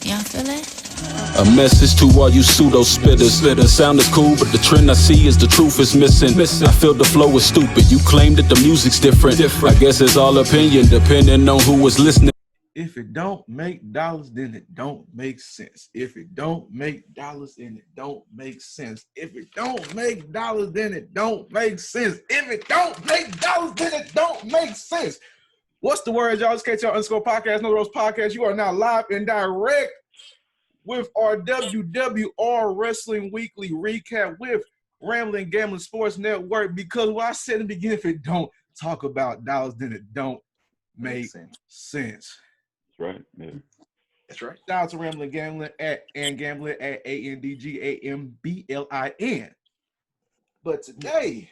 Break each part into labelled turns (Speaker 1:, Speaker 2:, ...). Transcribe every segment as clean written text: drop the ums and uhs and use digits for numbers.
Speaker 1: Y'all feel it?
Speaker 2: A message to all you pseudo spitters. The sound is cool, but the trend I see is the truth is missing. I feel the flow is stupid. You claim that the music's different. I guess it's all opinion, depending on who was listening.
Speaker 3: If it don't make dollars, then it don't make sense. If it don't make dollars, then it don't make sense. If it don't make dollars, then it don't make sense. If it don't make dollars, then it don't make sense. What's the word, y'all? It's KTR_podcast, No Rose Podcast. You are now live and direct with our WWR Wrestling Weekly recap with Ramblin, Gamblin Sports Network. Because what I said in the beginning, if it don't talk about dollars, then it don't make sense.
Speaker 4: Right. Yeah.
Speaker 3: That's right. Shout out to Ramblin Gamblin at Gamblin at ANDGAMBLIN. But today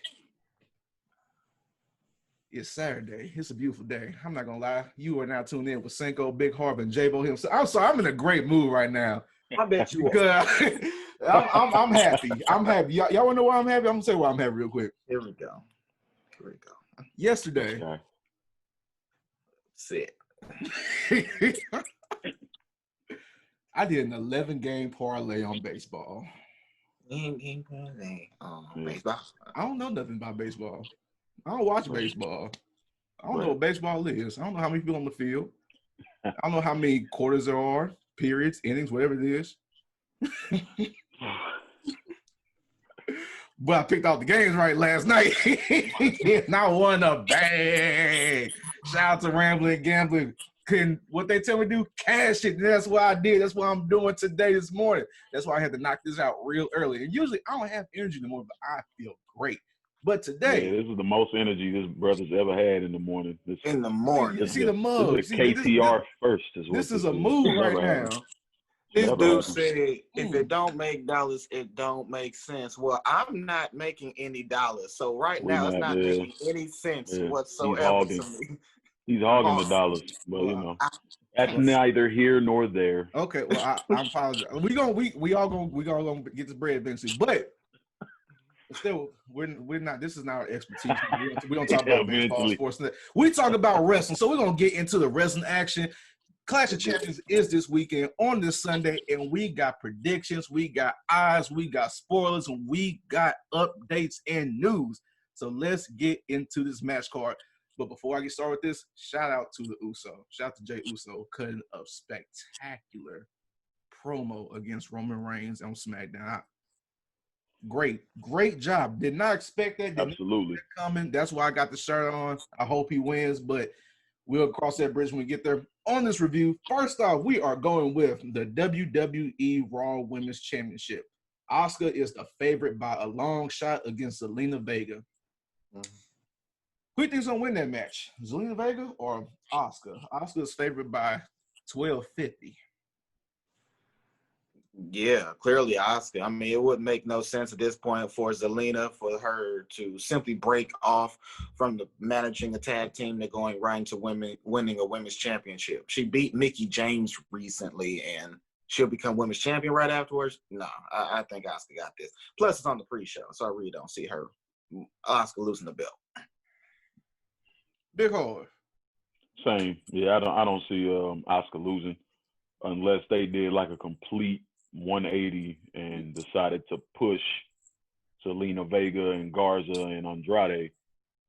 Speaker 3: is Saturday. It's a beautiful day. I'm not gonna lie. You are now tuned in with Cinco, Big Harv, and J-Bo himself. I'm sorry. I'm in a great mood right now.
Speaker 5: I bet you
Speaker 3: are. I'm happy. I'm happy. Y'all want to know why I'm happy? I'm gonna say why I'm happy real quick.
Speaker 5: Here we go.
Speaker 3: Yesterday.
Speaker 4: Okay.
Speaker 5: Sit.
Speaker 3: I did an 11-game parlay on baseball.
Speaker 5: Game parlay on baseball.
Speaker 3: I don't know nothing about baseball. I don't watch baseball. I don't know what baseball is. I don't know how many people on the field. I don't know how many quarters there are, periods, innings, whatever it is. But I picked out the games right last night. And I won a bag. Shout out to Ramblin' Gamblin'. What they tell me to do, cash it. And that's what I did. That's what I'm doing today, this morning. That's why I had to knock this out real early. And usually I don't have energy anymore, but I feel great. But today,
Speaker 4: this is the most energy this brother's ever had in the morning.
Speaker 3: You see the mug.
Speaker 4: This is KTR first.
Speaker 3: This is a move right now.
Speaker 5: This dude said, if it don't make dollars, it don't make sense. Well, I'm not making any dollars. So right now, it's not making any sense whatsoever to me.
Speaker 4: He's hogging the dollars. But, that's neither here nor there.
Speaker 3: Okay, well, I apologize. We all gonna get this bread eventually. But still, we're not. This is not our expertise. We don't talk about baseball, sports. We talk about wrestling. So we're gonna get into the wrestling action. Clash of Champions is this weekend on this Sunday, and we got predictions, we got odds, we got spoilers, and we got updates and news. So let's get into this match card. But before I get started with this, shout out to the Uso. Shout out to Jey Uso cutting a spectacular promo against Roman Reigns on SmackDown. Great job. Did not expect that.
Speaker 4: Absolutely.
Speaker 3: Coming. That's why I got the shirt on. I hope he wins, but we'll cross that bridge when we get there. On this review, first off, we are going with the WWE Raw Women's Championship. Asuka is the favorite by a long shot against Zelina Vega. Who do you think's gonna win that match? Zelina Vega or Asuka? Asuka is favored by 1250.
Speaker 5: Yeah, clearly Asuka. I mean, it would make no sense at this point for Zelina, for her to simply break off from the managing a tag team to going right into winning a women's championship. She beat Nikki James recently, and she'll become women's champion right afterwards. No, I think Asuka got this. Plus, it's on the pre-show, so I really don't see Asuka losing the belt.
Speaker 3: Big Hard.
Speaker 4: Same. Yeah, I don't see Asuka losing unless they did like a complete 180 and decided to push Zelina Vega and Garza and Andrade,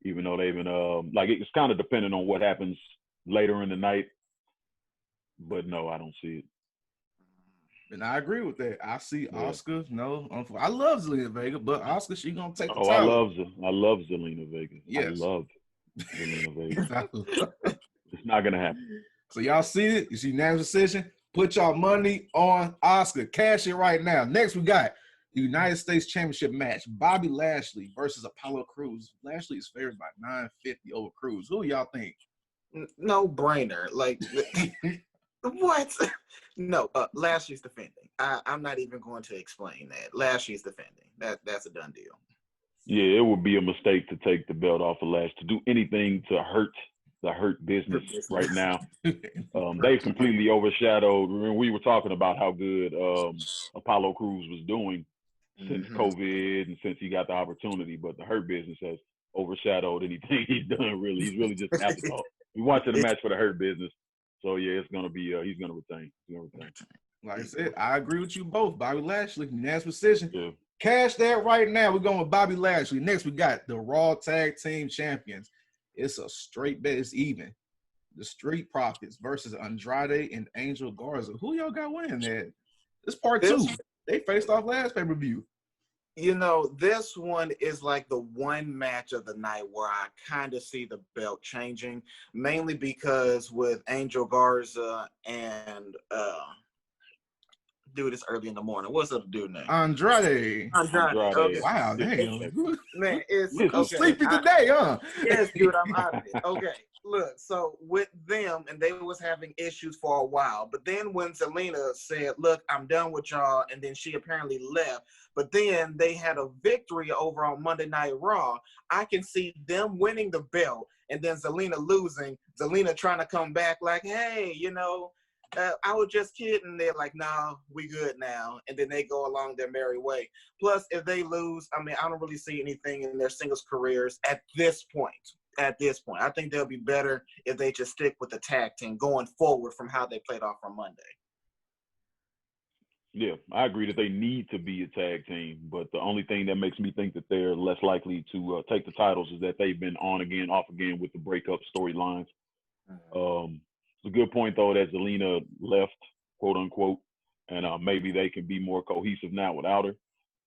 Speaker 4: even though they've been it's kind of dependent on what happens later in the night. But no, I don't see it.
Speaker 3: And I agree with that. I see Asuka. No, I love Zelina Vega, but Asuka, she gonna take the
Speaker 4: title. I love Zelina Vega.
Speaker 3: Yes.
Speaker 4: I love Zelina Vega. It's not gonna happen.
Speaker 3: So y'all see it? You see unanimous decision? Put y'all money on Asuka. Cash it right now. Next, we got the United States Championship match. Bobby Lashley versus Apollo Crews. Lashley is favored by 950 over Crews. Who y'all think?
Speaker 5: No brainer. Like, what? No, Lashley's defending. I'm not even going to explain that. Lashley's defending. That's a done deal.
Speaker 4: Yeah, it would be a mistake to take the belt off of Lash, to do anything to hurt the Hurt Business right now. They've completely overshadowed. Remember, we were talking about how good Apollo Crews was doing since COVID and since he got the opportunity, but the Hurt Business has overshadowed anything he's done, really. He's really just an afterthought. We wanted the match for the Hurt Business. So, yeah, it's going to be he's going to retain.
Speaker 3: Like I said, I agree with you both. Bobby Lashley, unanimous decision.
Speaker 4: Yeah.
Speaker 3: Cash that right now. We're going with Bobby Lashley. Next, we got the Raw Tag Team Champions. It's a straight bet. It's even. The Street Profits versus Andrade and Angel Garza. Who y'all got winning that? This part two. They faced off last pay-per-view.
Speaker 5: You know, this one is like the one match of the night where I kind of see the belt changing, mainly because with Angel Garza and dude, it's early in the morning. What's up, dude name?
Speaker 3: Andrade.
Speaker 5: Okay.
Speaker 3: Wow, damn.
Speaker 5: Man, it's
Speaker 3: okay. Sleepy today, huh?
Speaker 5: Yes, dude, I'm out of it. Okay. Look, so with them, and they was having issues for a while, but then when Zelina said, look, I'm done with y'all, and then she apparently left, but then they had a victory over on Monday Night Raw, I can see them winning the belt, and then Zelina losing, Zelina trying to come back like, hey, you know, I was just kidding. They're like, no, we good now. And then they go along their merry way. Plus, if they lose, I mean, I don't really see anything in their singles careers at this point. I think they'll be better if they just stick with the tag team going forward from how they played off on Monday.
Speaker 4: Yeah, I agree that they need to be a tag team, but the only thing that makes me think that they're less likely to take the titles is that they've been on again, off again with the breakup storylines. It's a good point, though, that Zelina left, quote unquote, and maybe they can be more cohesive now without her.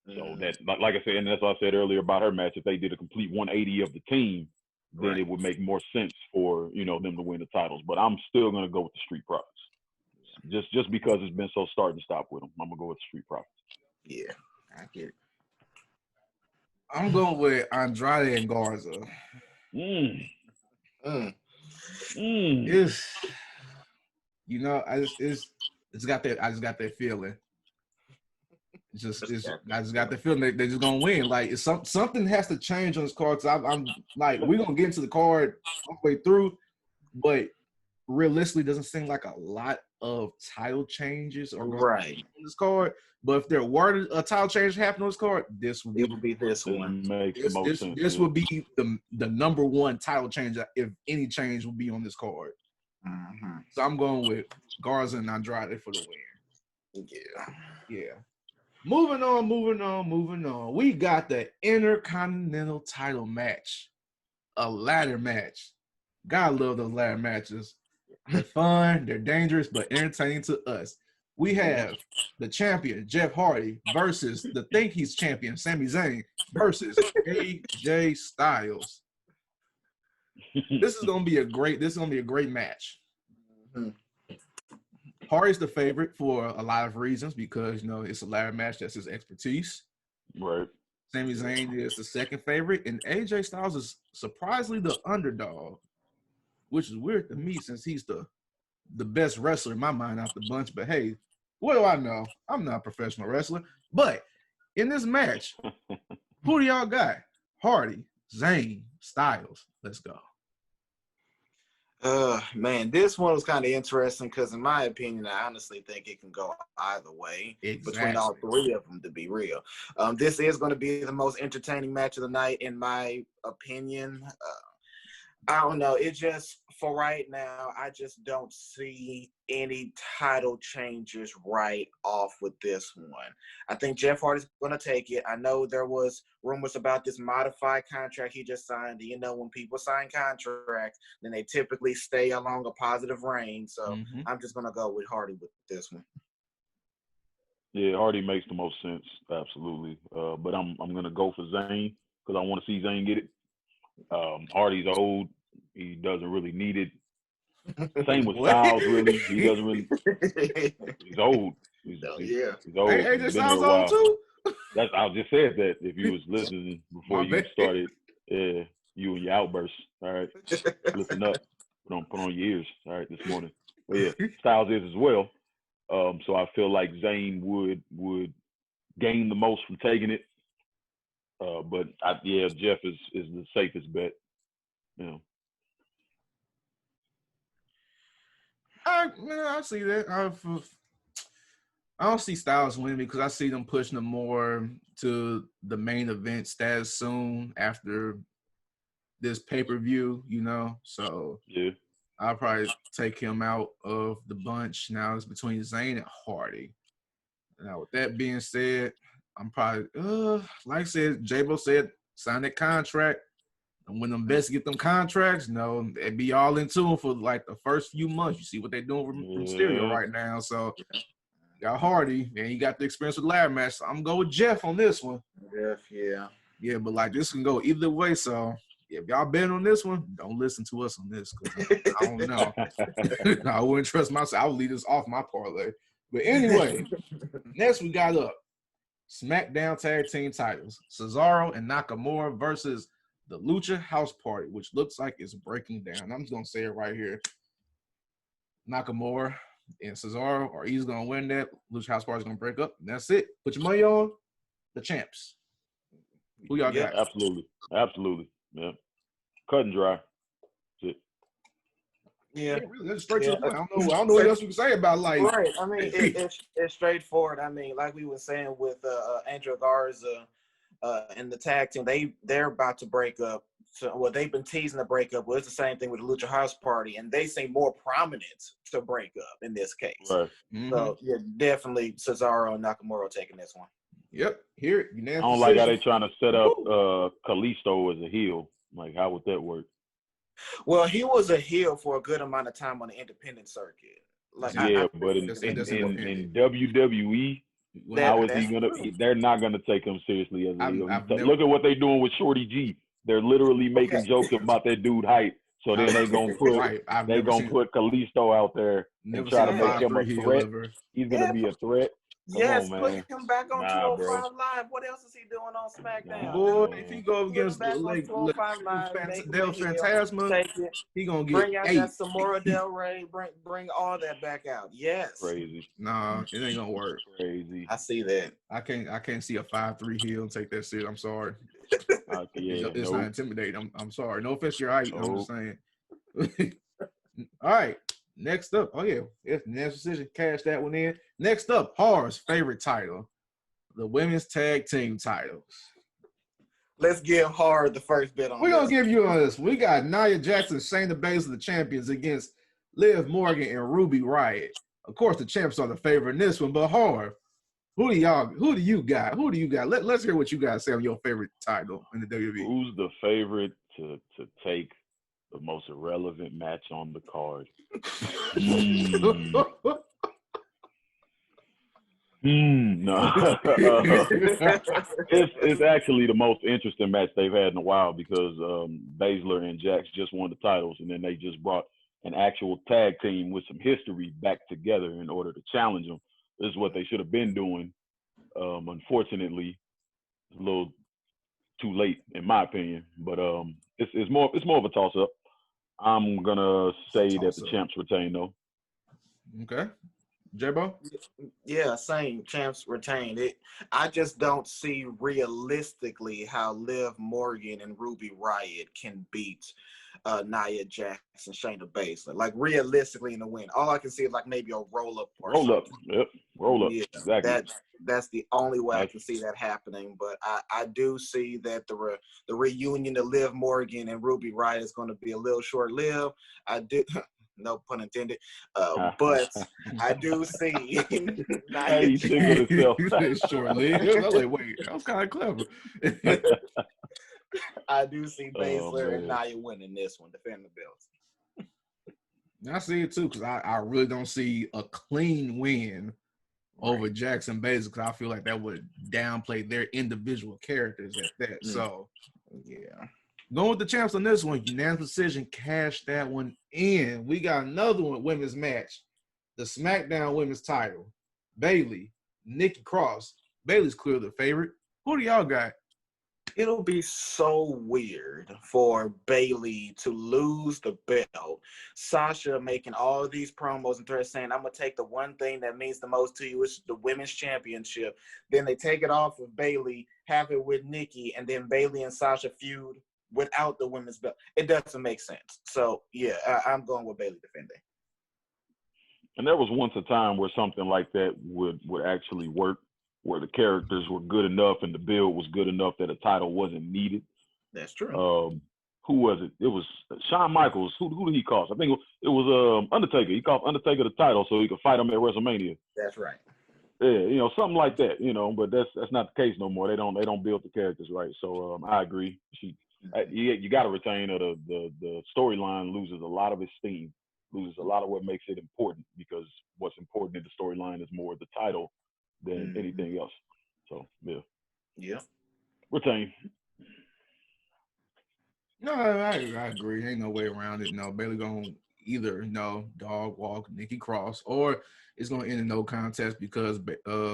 Speaker 4: So that, like I said, and that's what I said earlier about her match, if they did a complete 180 of the team, then it would make more sense for, you know, them to win the titles. But I'm still going to go with the Street Profits. Just because it's been so start and stop with them. I'm going to go with the Street Profits.
Speaker 5: Yeah, I get it.
Speaker 3: I'm going with Andrade and Garza. It's, you know, I just got that feeling. I just got the feeling they're just gonna win. Like it's something has to change on this card. So I'm like, we're gonna get into the card all the way through, but realistically, doesn't seem like a lot of title changes or
Speaker 5: right
Speaker 3: on this card. But if there were a title change happening on this card, this would
Speaker 5: be this one.
Speaker 3: This would be the number one title change if any change would be on this card. So I'm going with Garza and Andrade for the win. Yeah. Moving on. We got the Intercontinental title match. A ladder match. Gotta love those ladder matches. They're fun, they're dangerous, but entertaining to us. We have the champion, Jeff Hardy, versus the think he's champion, Sami Zayn, versus AJ Styles. This is gonna be a great match. Hardy's the favorite for a lot of reasons because, you know, it's a ladder match. That's his expertise.
Speaker 4: Right.
Speaker 3: Sami Zayn is the second favorite, and AJ Styles is surprisingly the underdog, which is weird to me since he's the best wrestler in my mind out the bunch. But hey, what do I know? I'm not a professional wrestler. But in this match, who do y'all got? Hardy, Zayn, Styles. Let's go.
Speaker 5: Man, this one was kind of interesting because, in my opinion, I honestly think it can go either way between all three of them, to be real. This is going to be the most entertaining match of the night, in my opinion. I don't know. It just, for right now, I just don't see any title changes right off with this one. I think Jeff Hardy's going to take it. I know there was rumors about this modified contract he just signed. You know, when people sign contracts, then they typically stay along a positive reign. So I'm just going to go with Hardy with this one.
Speaker 4: Yeah, Hardy makes the most sense, absolutely. But I'm going to go for Zayn because I want to see Zayn get it. Hardy's old. He doesn't really need it. Same with Styles, really. He doesn't really. He's old. He's old.
Speaker 3: Hey, this sounds old too.
Speaker 4: I just said that if you was listening before you started, you and your outbursts. All right, listen up. Put on your ears. All right, this morning. But yeah, Styles is as well. So I feel like Zayn would gain the most from taking it. But Jeff is the safest bet. You know.
Speaker 3: I see that. I don't see Styles winning because I see them pushing them more to the main event status soon after this pay-per-view, you know. So I'll probably take him out of the bunch. Now it's between Zayn and Hardy. Now, with that being said, I'm probably, like I said, J-Bo said, sign that contract. And when them best get them contracts, they be all into them for like the first few months. You see what they're doing from Stereo right now. So, got Hardy, and he got the experience with ladder match. So I'm going to go with Jeff on this one.
Speaker 5: Jeff, yeah.
Speaker 3: Yeah, but like this can go either way. So, if y'all bet on this one, don't listen to us on this because I don't know. I wouldn't trust myself. I would leave this off my parlay. But anyway, next we got up SmackDown Tag Team titles. Cesaro and Nakamura versus the Lucha House Party, which looks like it's breaking down. I'm just going to say it right here. Nakamura and Cesaro are easily going to win that. Lucha House Party is going to break up. And that's it. Put your money on the champs. Who y'all got?
Speaker 4: Absolutely. Yeah. Cut and dry. That's it.
Speaker 5: Yeah,
Speaker 3: really, that's straight to the point. I don't know what else we can say about like.
Speaker 5: Right. I mean, it's straightforward. I mean, like we were saying with Angel Garza and the tag team, they're about to break up. So, well, they've been teasing the breakup. Well, it's the same thing with the Lucha House Party, and they seem more prominent to break up in this case.
Speaker 4: Right.
Speaker 5: So, yeah, definitely Cesaro and Nakamura taking this one.
Speaker 3: Yep. Here,
Speaker 4: I don't like how they trying to set up Kalisto as a heel. Like, how would that work?
Speaker 5: Well, he was a heel for a good amount of time on the independent circuit. Like,
Speaker 4: but in WWE, how is he gonna? They're not gonna take him seriously as a heel. Look at what they're doing with Shorty G. They're literally making jokes about that dude height. So then they gonna put put Kalisto out there and try to make him a threat. He's gonna be a threat.
Speaker 5: Yes, put him back on 205 Live. What else is he doing on SmackDown?
Speaker 3: Boy, if he go against Del Fantasma, he gonna get
Speaker 5: bring out that Samora Del Rey. Bring all that back out. Yes.
Speaker 4: Crazy.
Speaker 3: Nah, it ain't gonna work.
Speaker 4: Crazy.
Speaker 5: I see that.
Speaker 3: I can't see a 5'3" heel take that shit. I'm sorry. It's not intimidating. I'm sorry. No offense to your height. I'm just saying. All right. Next up, it's next decision. Cash that one in. Next up, Har's favorite title, the women's tag team titles.
Speaker 5: Let's give Har the first bit on this.
Speaker 3: We're going to give you on this. We got Nia Jackson, Shayna Baszler, the champions, against Liv Morgan and Ruby Riot. Of course, the champs are the favorite in this one, but Har, who do you got? Let's hear what you guys say on your favorite title in the WWE.
Speaker 4: Who's the favorite to take the most irrelevant match on the card? No. It's actually the most interesting match they've had in a while because Baszler and Jax just won the titles, and then they just brought an actual tag team with some history back together in order to challenge them. This is what they should have been doing. Unfortunately, it's a little too late in my opinion, but it's more of a toss-up. I'm gonna say that the champs retain though.
Speaker 3: Okay. J-Bo?
Speaker 5: Yeah, same. Champs retained it. I just don't see realistically how Liv Morgan and Ruby Riot can beat Nia Jackson, Shayna Baszler. Like realistically in the win. All I can see is like maybe a roll-up.
Speaker 4: Yep. Roll up.
Speaker 5: Yeah,
Speaker 4: exactly.
Speaker 5: That's the only way I can see that happening. But I do see that the reunion of Liv Morgan and Ruby Riot is going to be a little short-lived. I do. No pun intended. But I do see.
Speaker 4: Hey,
Speaker 3: short-lived. I was like, wait, that was kind of clever.
Speaker 5: I do see Baszler and Nia winning this one, defending the belts.
Speaker 3: I see it too, because I really don't see a clean win over Jackson Baszler, because I feel like that would downplay their individual characters at that. So, yeah. Going with the champs on this one, unanimous decision, cash that one in. We got another one, women's match, the SmackDown women's title. Bayley, Nikki Cross. Bayley's clearly the favorite. Who do y'all got?
Speaker 5: It'll be so weird for Bayley to lose the belt. Sasha making all of these promos and they're saying, I'm going to take the one thing that means the most to you, which is the women's championship. Then they take it off of Bayley, have it with Nikki, and then Bayley and Sasha feud without the women's belt. It doesn't make sense. So, yeah, I'm going with Bayley defending.
Speaker 4: And there was once a time where something like that would actually work, where the characters were good enough and the build was good enough that a title wasn't needed.
Speaker 5: That's true.
Speaker 4: who was it? It was Shawn Michaels. Who did he cost? I think it was Undertaker. He cost Undertaker the title so he could fight him at WrestleMania.
Speaker 5: That's right.
Speaker 4: Yeah, something like that, but that's not the case no more. They don't build the characters right. So I agree. You got to retain her. The storyline loses a lot of its steam, loses a lot of what makes it important, because what's important in the storyline is more the title than anything else. So
Speaker 5: yeah,
Speaker 4: retain.
Speaker 3: No, I agree. Ain't no way around it. No, Bayley gonna either dog walk Nikki Cross, or it's gonna end in no contest because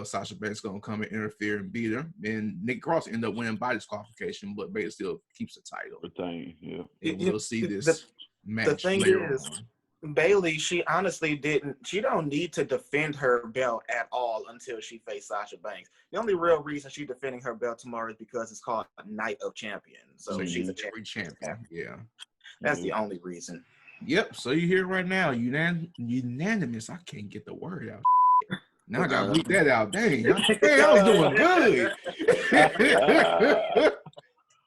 Speaker 3: Sasha Banks gonna come and interfere and beat her, and Nikki Cross end up winning by disqualification, but Bayley still keeps the title.
Speaker 4: Retain, yeah.
Speaker 3: And we'll see this match.
Speaker 5: The thing
Speaker 3: later
Speaker 5: is,
Speaker 3: on.
Speaker 5: Bayley, she honestly she don't need to defend her belt at all until she faced Sasha Banks. The only real reason she's defending her belt tomorrow is because it's called Night of Champions. So she's a champion.
Speaker 3: Yeah.
Speaker 5: That's the only reason.
Speaker 3: Yep. So you hear it right now. Unanimous. I can't get the word out. Now I gotta bleep that out. Dang, I was doing good.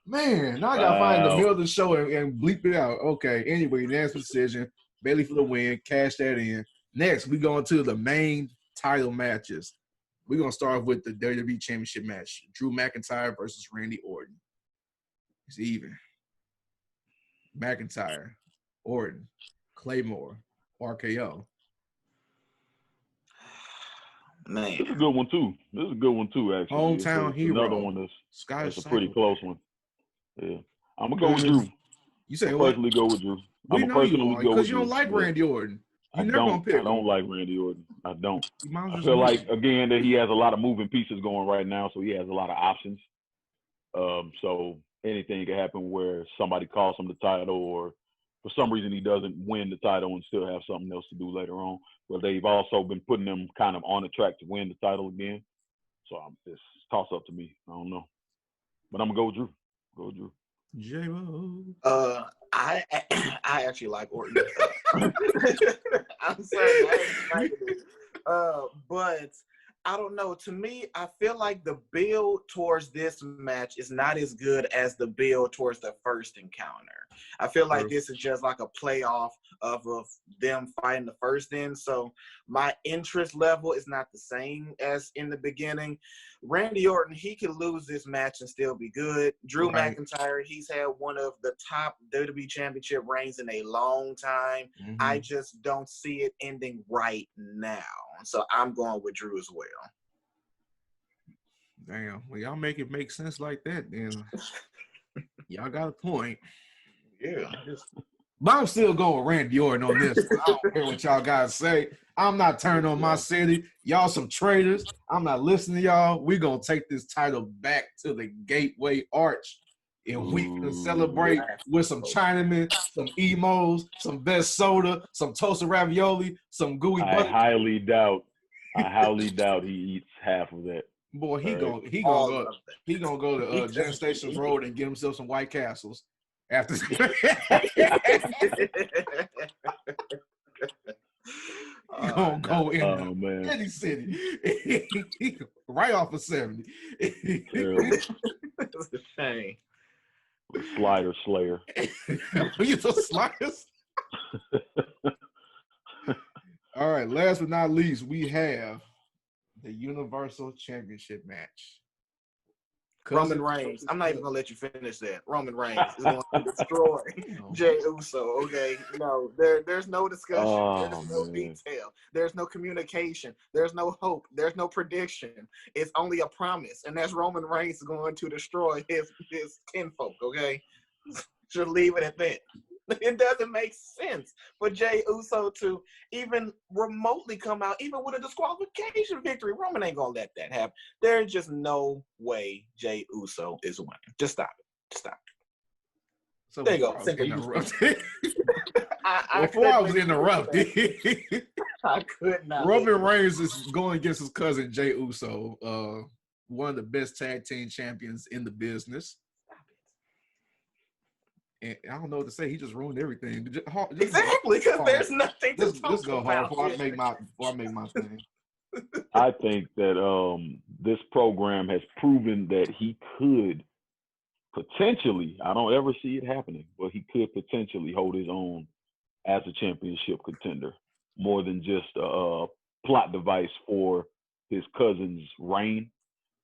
Speaker 3: Man, now I gotta find the middle of the show and bleep it out. Okay. Anyway, unanimous decision. Bayley for the win. Cash that in. Next, we go into the main title matches. We're gonna start with the WWE Championship match. Drew McIntyre versus Randy Orton. It's even. McIntyre, Orton, Claymore, RKO.
Speaker 5: Man,
Speaker 4: This is a good one too. Actually.
Speaker 3: Hometown hero.
Speaker 4: Another one that's a pretty
Speaker 3: Cycle.
Speaker 4: close one. Yeah, I'm gonna go with Drew.
Speaker 3: You say
Speaker 4: I'll
Speaker 3: what?
Speaker 4: personally go with Drew.
Speaker 3: We
Speaker 4: I'm
Speaker 3: know you
Speaker 4: personally
Speaker 3: are
Speaker 4: go
Speaker 3: because
Speaker 4: with
Speaker 3: you don't
Speaker 4: Drew.
Speaker 3: like Randy Orton.
Speaker 4: I don't like Randy Orton. I don't. I feel like, again, that he has a lot of moving pieces going right now, so he has a lot of options. So anything can happen where somebody costs him the title, or for some reason he doesn't win the title and still have something else to do later on. But they've also been putting him kind of on the track to win the title again. So it's toss up to me. I don't know, but I'm gonna go with Drew.
Speaker 3: J-Bo.
Speaker 5: I actually like Orton. I'm sorry, but I don't know. To me, I feel like the build towards this match is not as good as the build towards the first encounter. I feel like this is just like a playoff of them fighting the first end. So my interest level is not the same as in the beginning. Randy Orton, he could lose this match and still be good. Drew McIntyre, he's had one of the top WWE Championship reigns in a long time.
Speaker 3: Mm-hmm.
Speaker 5: I just don't see it ending right now. So I'm going with Drew as well.
Speaker 3: Damn. Well, y'all make it make sense like that, then. Y'all got a point.
Speaker 5: Yeah.
Speaker 3: But I'm still going with Randy Orton on this. I don't care what y'all guys say. I'm not turning on my city. Y'all some traitors. I'm not listening to y'all. We're going to take this title back to the Gateway Arch. And we can celebrate with some Chinamen, some emos, some best soda, some toasted ravioli, some gooey butter.
Speaker 4: I highly doubt he eats half of that.
Speaker 3: Boy, he gonna go to Jen Station Road and get himself some White Castles after. He gonna go in any city, right off of 70.
Speaker 5: It's a shame.
Speaker 4: Slider Slayer.
Speaker 3: You the sliders. All right. Last but not least, we have the Universal Championship match.
Speaker 5: Roman Reigns. I'm not even gonna let you finish that. Roman Reigns is going to destroy Jey Uso. Okay, no, there's no discussion. There's no detail. There's no communication. There's no hope. There's no prediction. It's only a promise, and that's Roman Reigns going to destroy his kinfolk. Okay, should leave it at that. It doesn't make sense for Jey Uso to even remotely come out, even with a disqualification victory. Roman ain't gonna let that happen. There's just no way Jey Uso is winning. Just stop it. Stop it.
Speaker 3: So
Speaker 5: there you go.
Speaker 3: Before I was interrupted,
Speaker 5: I could not.
Speaker 3: Roman Reigns is going against his cousin Jey Uso, one of the best tag team champions in the business. And I don't know what to say. He just ruined everything.
Speaker 5: Exactly, because there's nothing to talk
Speaker 3: Let's go hard
Speaker 5: about.
Speaker 3: before I make my thing.
Speaker 4: I think that this program has proven that he could potentially, I don't ever see it happening, but he could potentially hold his own as a championship contender, more than just a plot device for his cousin's reign.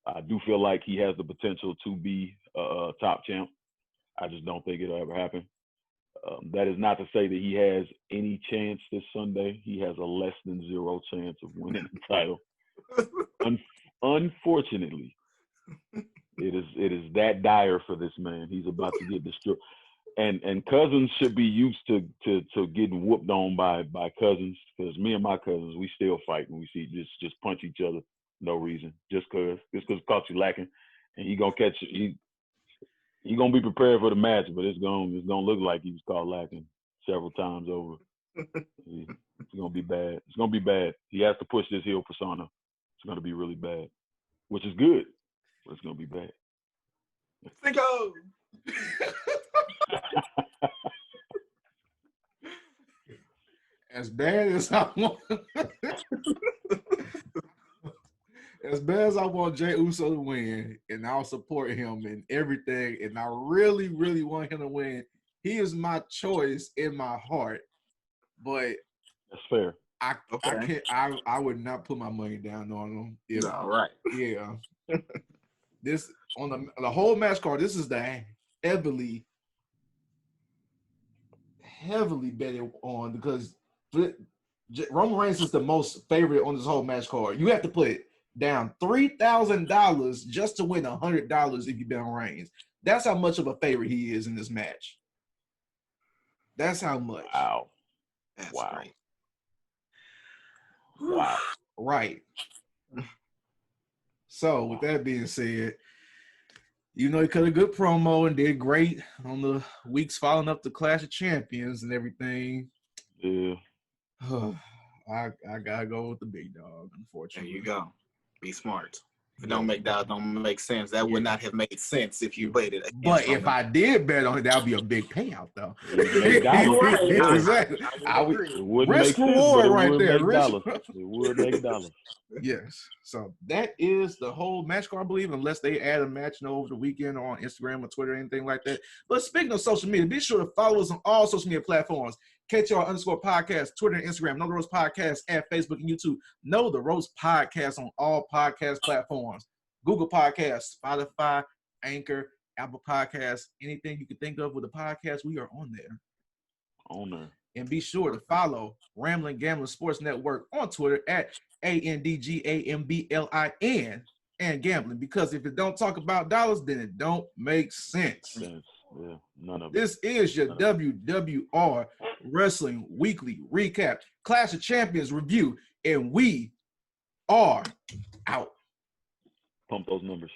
Speaker 4: I do feel like he has the potential to be a top champ. I just don't think it'll ever happen. That is not to say that he has any chance this Sunday. He has a less than zero chance of winning the title. Unfortunately, it is that dire for this man. He's about to get destroyed. And cousins should be used to getting whooped on by cousins, because me and my cousins, we still fight when we see just punch each other, no reason, just because caught you lacking, and he gonna catch you. He gonna be prepared for the match, but it's gonna look like he was caught lacking several times over. It's gonna be bad. It's gonna be bad. He has to push this heel persona. It's gonna be really bad, which is good, but it's gonna be bad.
Speaker 5: Cinco.
Speaker 3: As bad as I want, as bad as I want Jey Uso to win, and I'll support him in everything, and I really, really want him to win. He is my choice in my heart, but
Speaker 4: that's fair.
Speaker 3: I can't. I would not put my money down on him.
Speaker 5: All right.
Speaker 3: Yeah. This on the whole match card. This is the heavily betted on, because Roman Reigns is the most favorite on this whole match card. You have to put down $3,000 just to win $100 if you bet on Reigns. That's how much of a favorite he is in this match. That's how much.
Speaker 4: Wow.
Speaker 5: That's
Speaker 4: great.
Speaker 3: Wow. Right. So with that being said, you know, he cut a good promo and did great on the weeks following up the Clash of Champions and everything.
Speaker 4: Yeah.
Speaker 3: I gotta go with the big dog, unfortunately.
Speaker 5: There you go. Be smart. If it don't make sense. That would not have made sense if you played it.
Speaker 3: But if I did bet on it, that would be a big payout, though.
Speaker 5: Exactly.
Speaker 3: I would risk reward right there.
Speaker 4: It would make dollars.
Speaker 3: Yes. So that is the whole match card, I believe, unless they add a match over the weekend or on Instagram or Twitter or anything like that. But speaking of social media, be sure to follow us on all social media platforms. KTR_podcast, Twitter and Instagram. Know the Ropes Podcast at Facebook and YouTube. Know the Ropes Podcast on all podcast platforms. Google Podcasts, Spotify, Anchor, Apple Podcasts, anything you can think of with a podcast, we are on there. And be sure to follow Ramblin Gamblin Sports Network on Twitter at ANDGAMBLIN and Gamblin, because if it don't talk about dollars, then it don't make sense.
Speaker 4: Yeah, none of it.
Speaker 3: This is your WWR Wrestling Weekly Recap, Clash of Champions review, and we are out.
Speaker 4: Pump those numbers.